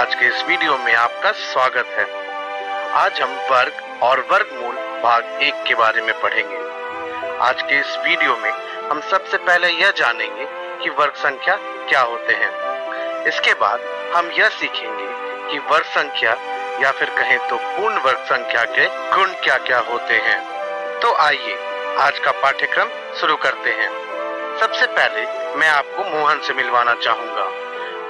आज के इस वीडियो में आपका स्वागत है। आज हम वर्ग और वर्गमूल भाग 1 के बारे में पढ़ेंगे। आज के इस वीडियो में हम सबसे पहले यह जानेंगे कि वर्ग संख्या क्या होते हैं। इसके बाद हम यह सीखेंगे कि वर्ग संख्या या फिर कहें तो पूर्ण वर्ग संख्या के गुण क्या क्या होते हैं। तो आइए आज का पाठ्यक्रम शुरू करते हैं। सबसे पहले मैं आपको मोहन से मिलवाना चाहूंगा।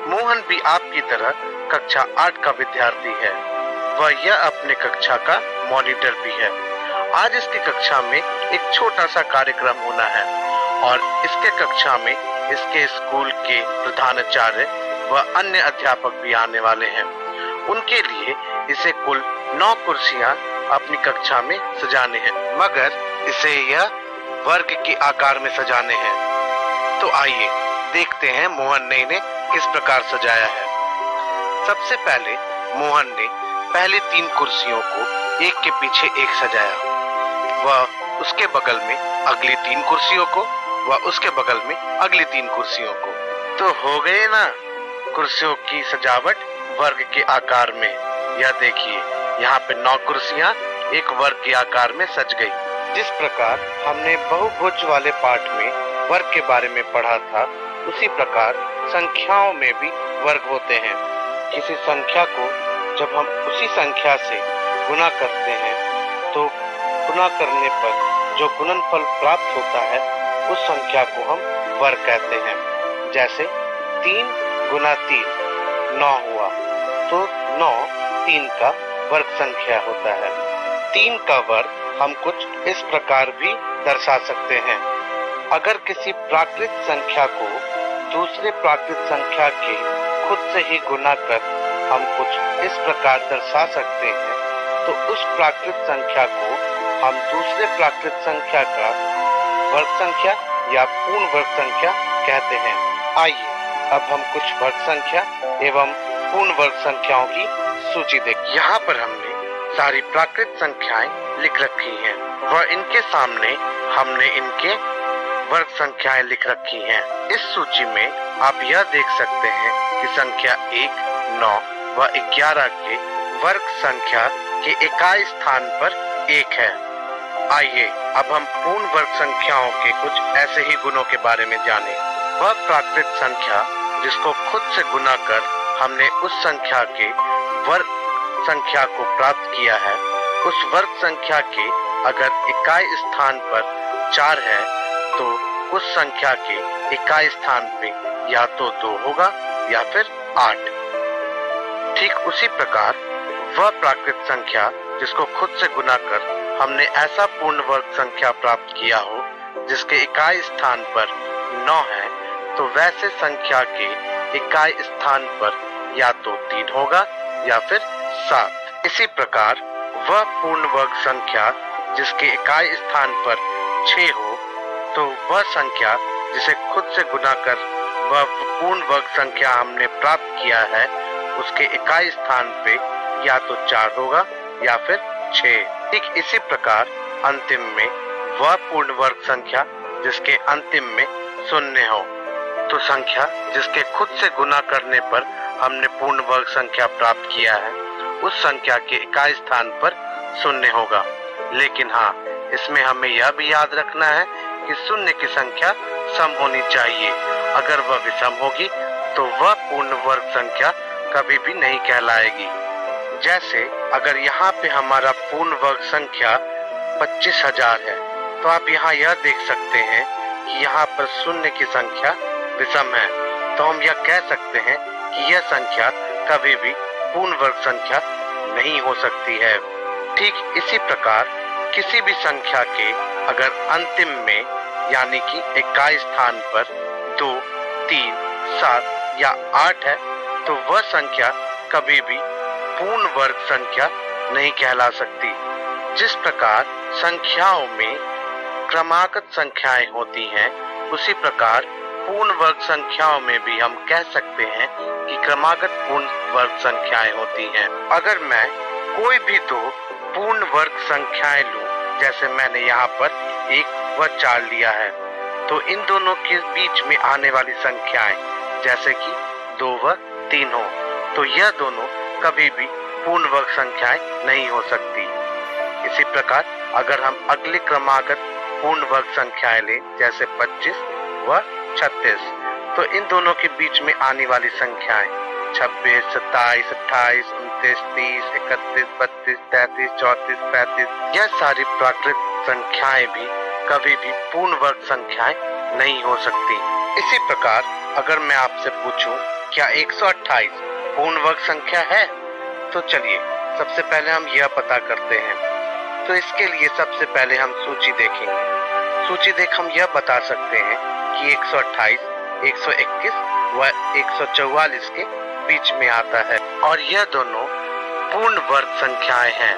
मोहन भी आपकी तरह कक्षा 8 का विद्यार्थी है। वह यह अपने कक्षा का मॉनिटर भी है। आज इसकी कक्षा में एक छोटा सा कार्यक्रम होना है और इसके कक्षा में इसके स्कूल के प्रधानाचार्य व अन्य अध्यापक भी आने वाले हैं। उनके लिए इसे कुल 9 कुर्सियां अपनी कक्षा में सजाने हैं, मगर इसे यह वर्ग के आकार में सजाने हैं। तो आइए देखते हैं मोहन ने इन्हें किस प्रकार सजाया है। सबसे पहले मोहन ने पहली 3 कुर्सियों को एक के पीछे एक सजाया। वह उसके बगल में अगली 3 कुर्सियों को व उसके बगल में अगली 3 कुर्सियों को। तो हो गए ना कुर्सियों की सजावट वर्ग के आकार में। यह देखिए, यहाँ पे 9 कुर्सियां एक वर्ग के आकार में सज गई। जिस प्रकार हमने बहुभुज वाले पाठ में वर्ग के बारे में पढ़ा था, उसी प्रकार संख्याओं में भी वर्ग होते हैं। किसी संख्या को जब हम उसी संख्या से गुना करते हैं तो गुना करने पर जो गुणनफल प्राप्त होता है उस संख्या को हम वर्ग कहते हैं। जैसे 3 गुना 3 9 हुआ, तो 9 3 का वर्ग संख्या होता है। 3 का वर्ग हम कुछ इस प्रकार भी दर्शा सकते हैं। अगर किसी प्राकृत संख्या को दूसरे प्राकृत संख्या के खुद से ही गुना कर हम कुछ इस प्रकार दर्शा सकते हैं, तो उस प्राकृत संख्या को हम दूसरे प्राकृत संख्या का वर्ग संख्या या पूर्ण वर्ग संख्या कहते हैं। आइए अब हम कुछ वर्ग संख्या एवं पूर्ण वर्ग संख्याओं की सूची देखें। यहाँ पर हमने सारी प्राकृत संख्याएं लिख रखी हैं व इनके सामने हमने इनके वर्ग संख्याएं लिख रखी हैं। इस सूची में आप यह देख सकते हैं कि संख्या 1, 9 व 11 के वर्ग संख्या के इकाई स्थान पर 1 है। आइए अब हम पूर्ण वर्ग संख्याओं के कुछ ऐसे ही गुणों के बारे में जानें। वह प्राकृत संख्या जिसको खुद से गुना कर हमने उस संख्या के वर्ग संख्या को प्राप्त किया है, उस वर्ग संख्या के अगर इकाई स्थान पर 4 है तो उस संख्या के इकाई स्थान पे या तो 2 होगा या फिर 8। ठीक उसी प्रकार वह प्राकृत संख्या जिसको खुद से गुना कर हमने ऐसा पूर्ण वर्ग संख्या प्राप्त किया हो जिसके इकाई स्थान पर 9 है, तो वैसे संख्या के इकाई स्थान पर या तो 3 होगा या फिर 7। इसी प्रकार वह पूर्ण वर्ग संख्या जिसके इकाई स्थान पर 6 हो, तो वह संख्या जिसे खुद से गुना कर वह पूर्ण वर्ग संख्या हमने प्राप्त किया है, उसके इकाई स्थान पे या तो 4 होगा या फिर 6। ठीक इसी प्रकार अंतिम में वह पूर्ण वर्ग संख्या जिसके अंतिम में 0 हो, तो संख्या जिसके खुद से गुना करने पर हमने पूर्ण वर्ग संख्या प्राप्त किया है, उस संख्या के इकाई स्थान पर 0 होगा। लेकिन हाँ, इसमें हमें यह भी याद रखना है कि 0 की संख्या सम होनी चाहिए। अगर वह विषम होगी तो वह पूर्ण वर्ग संख्या कभी भी नहीं कहलाएगी। जैसे अगर यहाँ पे हमारा पूर्ण वर्ग संख्या 25,000 है, तो आप यहाँ यह देख सकते हैं कि यहाँ पर 0 की संख्या विषम है, तो हम यह कह सकते हैं कि यह संख्या कभी भी पूर्ण वर्ग संख्या नहीं हो सकती है। ठीक इसी प्रकार किसी भी संख्या के अगर अंतिम में यानी कि इकाई स्थान पर 2, 3, 7 या 8 है, तो वह संख्या कभी भी पूर्ण वर्ग संख्या नहीं कहला सकती। जिस प्रकार संख्याओं में क्रमागत संख्याएं होती हैं, उसी प्रकार पूर्ण वर्ग संख्याओं में भी हम कह सकते हैं कि क्रमागत पूर्ण वर्ग संख्याएं होती हैं। अगर मैं कोई भी 2 पूर्ण वर्ग संख्याएं लूं, जैसे मैंने यहाँ पर 1 व 4 लिया है, तो इन दोनों के बीच में आने वाली संख्याएं जैसे कि 2 व 3 हो, तो यह दोनों कभी भी पूर्ण वर्ग संख्याएं नहीं हो सकती। इसी प्रकार अगर हम अगली क्रमागत पूर्ण वर्ग संख्याएं लें, जैसे 25 व 36, तो इन दोनों के बीच में आने वाली संख्याएं 26, 27, 28, 29, 30, 31, 32, 33, 34, 35, यह सारी प्राकृत संख्याएं भी कभी भी पूर्ण वर्ग संख्याएं नहीं हो सकती। इसी प्रकार अगर मैं आपसे पूछूं क्या 128 पूर्ण वर्ग संख्या है, तो चलिए सबसे पहले हम यह पता करते हैं। तो इसके लिए सबसे पहले हम सूची देखेंगे। सूची देख हम यह बता सकते हैं कि 128, 121 व 144 के बीच में आता है और यह दोनों पूर्ण वर्ग संख्याएं हैं।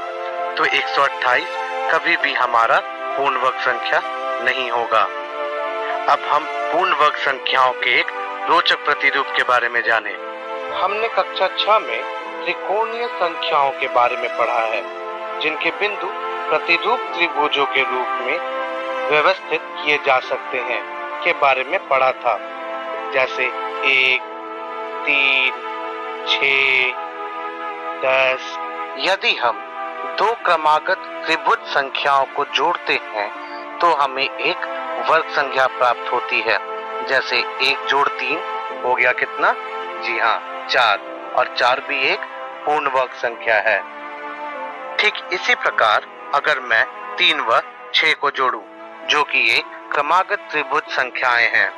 तो 128 कभी भी हमारा पूर्ण वर्ग संख्या नहीं होगा। अब हम पूर्ण वर्ग संख्याओं के एक रोचक प्रतिरूप के बारे में जानें। हमने कक्षा 6 में त्रिकोणीय संख्याओं के बारे में पढ़ा है, जिनके बिंदु प्रतिरूप त्रिभुजों के रूप में व्यवस्थित किए जा सकते हैं के बारे में पढ़ा था, जैसे 1, 3, 6, 10। यदि हम दो क्रमागत त्रिभुज संख्याओं को जोड़ते हैं तो हमें एक वर्ग संख्या प्राप्त होती है, जैसे 1 जोड़ 3 हो गया कितना? जी हाँ, 4, और 4 भी एक पूर्ण वर्ग संख्या है। ठीक इसी प्रकार अगर मैं 3 व 6 को जोड़ूं, जो कि एक क्रमागत त्रिभुज संख्याएं हैं,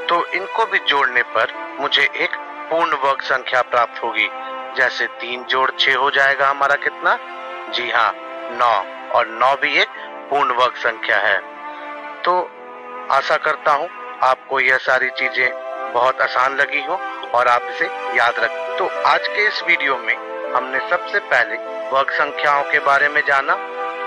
तो इनको भी जोड़ने पर मुझे एक पूर्ण वर्ग संख्या प्राप्त होगी, जैसे 3 जोड़ 6 हो जाएगा हमारा कितना? जी हाँ, 9, और 9 भी एक पूर्ण वर्ग संख्या है। तो आशा करता हूँ आपको यह सारी चीजें बहुत आसान लगी हो और आप इसे याद रखें। तो आज के इस वीडियो में हमने सबसे पहले वर्ग संख्याओं के बारे में जाना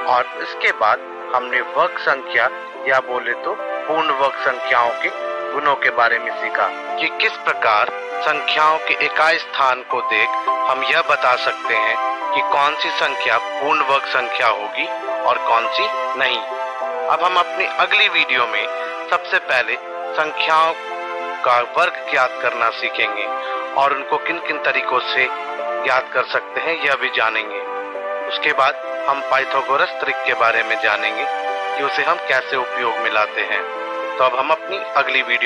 और इसके बाद हमने वर्ग संख्या या बोले तो पूर्ण वर्ग संख्याओं के गुणों के बारे में सीखा कि किस प्रकार संख्याओं के इकाई स्थान को देख हम यह बता सकते हैं कि कौन सी संख्या पूर्ण वर्ग संख्या होगी और कौन सी नहीं। अब हम अपनी अगली वीडियो में सबसे पहले संख्याओं का वर्ग ज्ञात करना सीखेंगे और उनको किन किन तरीकों से ज्ञात कर सकते हैं यह भी जानेंगे। उसके बाद हम पाइथागोरस त्रिक के बारे में जानेंगे कि उसे हम कैसे उपयोग में लाते हैं। तो अब हम अपनी अगली वीडियो